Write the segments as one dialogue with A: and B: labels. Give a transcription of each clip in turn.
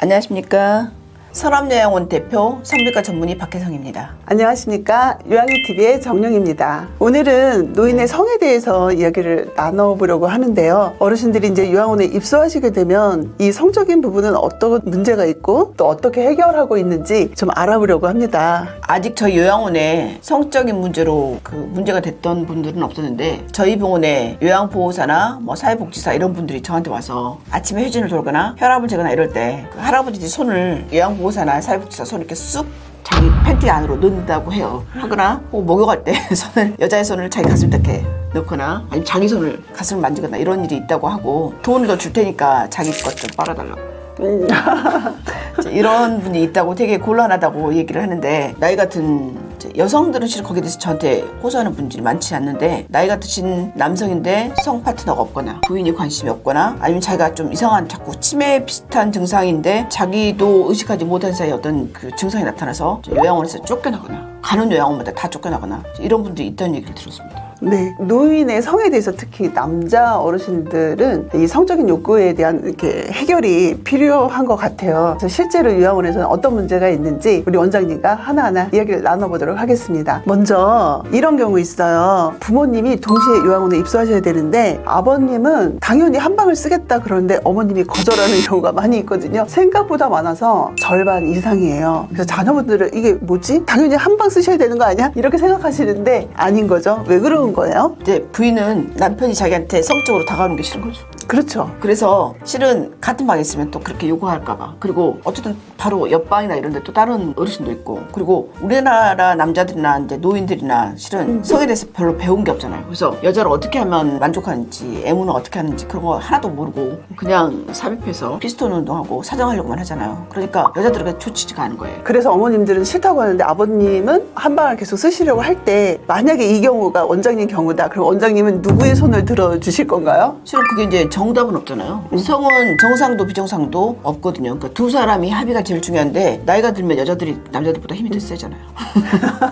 A: 안녕하십니까. 서남요양원 대표 성비과 전문의 박혜성입니다.
B: 안녕하십니까. 요양이TV의 정영입니다. 오늘은 노인의 성에 대해서 이야기를 나눠보려고 하는데요. 어르신들이 이제 요양원에 입소하시게 되면 이 성적인 부분은 어떤 문제가 있고 또 어떻게 해결하고 있는지 좀 알아보려고 합니다.
A: 아직 저희 요양원에 성적인 문제로 문제가 됐던 분들은 없었는데 저희 병원에 요양보호사나 사회복지사 이런 분들이 저한테 와서 아침에 회전을 돌거나 혈압을 재거나 이럴 때 할아버지들이 손을 요양보호사나 사회복지사 손을 이렇게 쑥 자기 팬티 안으로 넣는다고 해요. 하거나 목욕할 때 손을 여자의 손을 자기 가슴 이렇게 넣거나 아니면 자기 손을 가슴을 만지거나 이런 일이 있다고 하고 돈을 더 줄 테니까 자기 것 좀 빨아달라고. 이런 분이 있다고 되게 곤란하다고 얘기를 하는데, 나이 같은 여성들은 실은 거기에 대해서 저한테 호소하는 분들이 많지 않는데, 나이가 드신 남성인데 성 파트너가 없거나 부인이 관심이 없거나 아니면 자기가 좀 이상한 자꾸 치매 비슷한 증상인데 자기도 의식하지 못한 사이에 어떤 그 증상이 나타나서 요양원에서 쫓겨나거나 가는 요양원마다 다 쫓겨나거나 이런 분들이 있다는 얘기를 들었습니다.
B: 네, 노인의 성에 대해서 특히 남자 어르신들은 이 성적인 욕구에 대한 이렇게 해결이 필요한 것 같아요. 그래서 실제로 요양원에서는 어떤 문제가 있는지 우리 원장님과 하나하나 이야기를 나눠보도록 하겠습니다. 먼저 이런 경우 있어요. 부모님이 동시에 요양원에 입소하셔야 되는데 아버님은 당연히 한 방을 쓰겠다 그러는데 어머님이 거절하는 경우가 많이 있거든요. 생각보다 많아서 절반 이상이에요. 그래서 자녀분들은 이게 뭐지? 당연히 한 방 쓰셔야 되는 거 아니야? 이렇게 생각하시는데 아닌 거죠. 왜 그런 거예요?
A: 근데 부인은 남편이 자기한테 성적으로 다가오는 게 싫은 거죠.
B: 그렇죠.
A: 그래서 실은 같은 방에 있으면 또 그렇게 요구할까봐. 그리고 어쨌든 바로 옆방이나 이런 데 또 다른 어르신도 있고. 그리고 우리나라 남자들이나 이제 노인들이나 실은 성에 대해서 별로 배운 게 없잖아요. 그래서 여자를 어떻게 하면 만족하는지, 애무는 어떻게 하는지 그런 거 하나도 모르고 그냥 삽입해서 피스톤 운동하고 사정하려고만 하잖아요. 그러니까 여자들은 그게 좋지가 않은 거예요.
B: 그래서 어머님들은 싫다고 하는데 아버님은 한 방을 계속 쓰시려고 할 때 만약에 이 경우가 원장님 경우다. 그럼 원장님은 누구의 손을 들어주실 건가요?
A: 실은 그게 이제 정답은 없잖아요. 성은 정상도 비정상도 없거든요. 그러니까 두 사람이 합의가 제일 중요한데 나이가 들면 여자들이 남자들보다 힘이 더 세잖아요.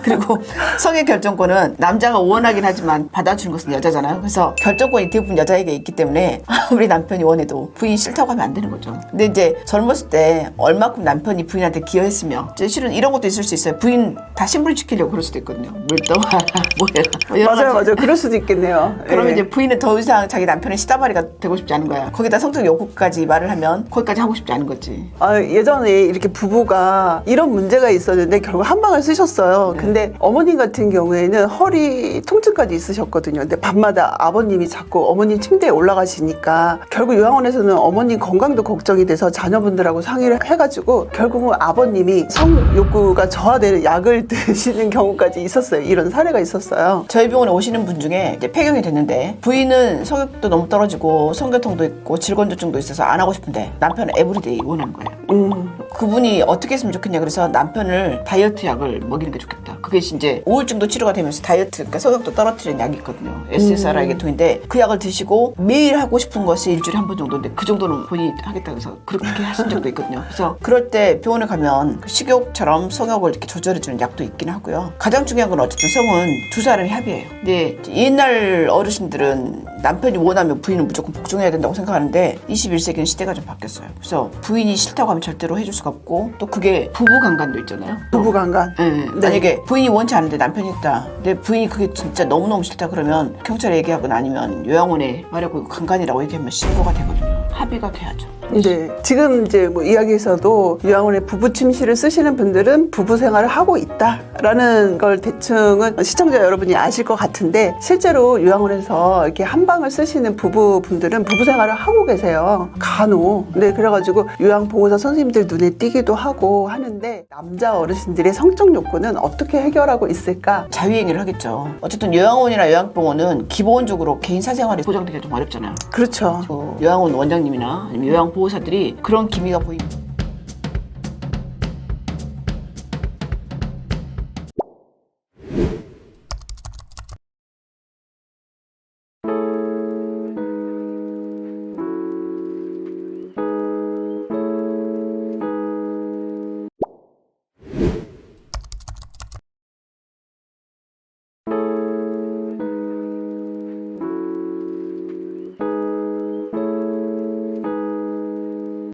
A: 그리고 성의 결정권은 남자가 원하긴 하지만 받아주는 것은 여자잖아요. 그래서 결정권이 대부분 여자에게 있기 때문에 우리 남편이 원해도 부인이 싫다고 하면 안 되는 거죠. 근데 이제 젊었을 때 얼마큼 남편이 부인한테 기여했으며 실은 이런 것도 있을 수 있어요. 부인 다 신분시키려고 그럴 수도 있거든요. 물 떠와라 뭐해라
B: 맞아요. 그럴 수도 있겠네요.
A: 그러면
B: 예.
A: 이제 부인은 더 이상 자기 남편의 시다바리가 되고 싶지 않은 거야. 거기다 성적 욕구까지 말을 하면 거기까지 하고 싶지 않은 거지.
B: 예전에 이렇게 부부가 이런 문제가 있었는데 결국 한 방을 쓰셨어요.
A: 네.
B: 근데 어머님 같은 경우에는 허리 통증까지 있으셨거든요. 근데 밤마다 아버님이 자꾸 어머님 침대에 올라가시니까 결국 요양원에서는 어머님 건강도 걱정이 돼서 자녀분들하고 상의를 해가지고 결국은 아버님이 성 욕구가 저하되는 약을 드시는 경우까지 있었어요. 이런 사례가 있었어요.
A: 저희 병원에 오시는 분 중에 이제 폐경이 됐는데 부인은 성욕도 너무 떨어지고 성교통도 있고 질건조증도 있어서 안 하고 싶은데 남편은 에브리데이 원하는 거예요. 그분이 어떻게 했으면 좋겠냐 그래서 남편을 다이어트 약을 먹이는 게 좋겠다. 그게 이제 우울증도 치료가 되면서 다이어트, 그러니까 성욕도 떨어뜨리는 약이 있거든요. SSRI 계통인데 그 약을 드시고 매일 하고 싶은 것이 일주일에 한 번 정도인데 그 정도는 본인이 하겠다 그래서 그렇게 하신 적도 있거든요. 그래서 그럴 때 병원에 가면 식욕처럼 성욕을 이렇게 조절해주는 약도 있긴 하고요. 가장 중요한 건 어쨌든 성은 두 사람이 합의해요. 근데 옛날 어르신들은 남편이 원하면 부인은 무조건 복종해야 된다고 생각하는데 21세기는 시대가 좀 바뀌었어요. 그래서 부인이 싫다고 하면 절대로 해줄 수가 없고 또 그게 부부간간도 있잖아요.
B: 부부간간.
A: 네. 만약에 부인이 원치 않은데 남편이 했다. 근데 부인이 그게 진짜 너무너무 싫다 그러면 경찰에 얘기하거나 아니면 요양원에 말하고 간간이라고 얘기하면 신고가 되거든요. 합의가 돼야죠.
B: 네. 지금 이제 이야기에서도 요양원에 부부 침실을 쓰시는 분들은 부부 생활을 하고 있다라는 걸 대충은 시청자 여러분이 아실 것 같은데 실제로 요양원에서 이렇게 한 방을 쓰시는 부부분들은 부부 생활을 하고 계세요. 간혹. 네. 그래가지고 요양보호사 선생님들 눈에 띄기도 하고 하는데 남자 어르신들의 성적 욕구는 어떻게 해결하고 있을까?
A: 자유행위를 하겠죠. 어쨌든 요양원이나 요양병원은 기본적으로 개인 사생활이 보장되기가 좀 어렵잖아요.
B: 그렇죠.
A: 요양원 원장님이나 아니면 요양보호사들이 그런 기미가 보이면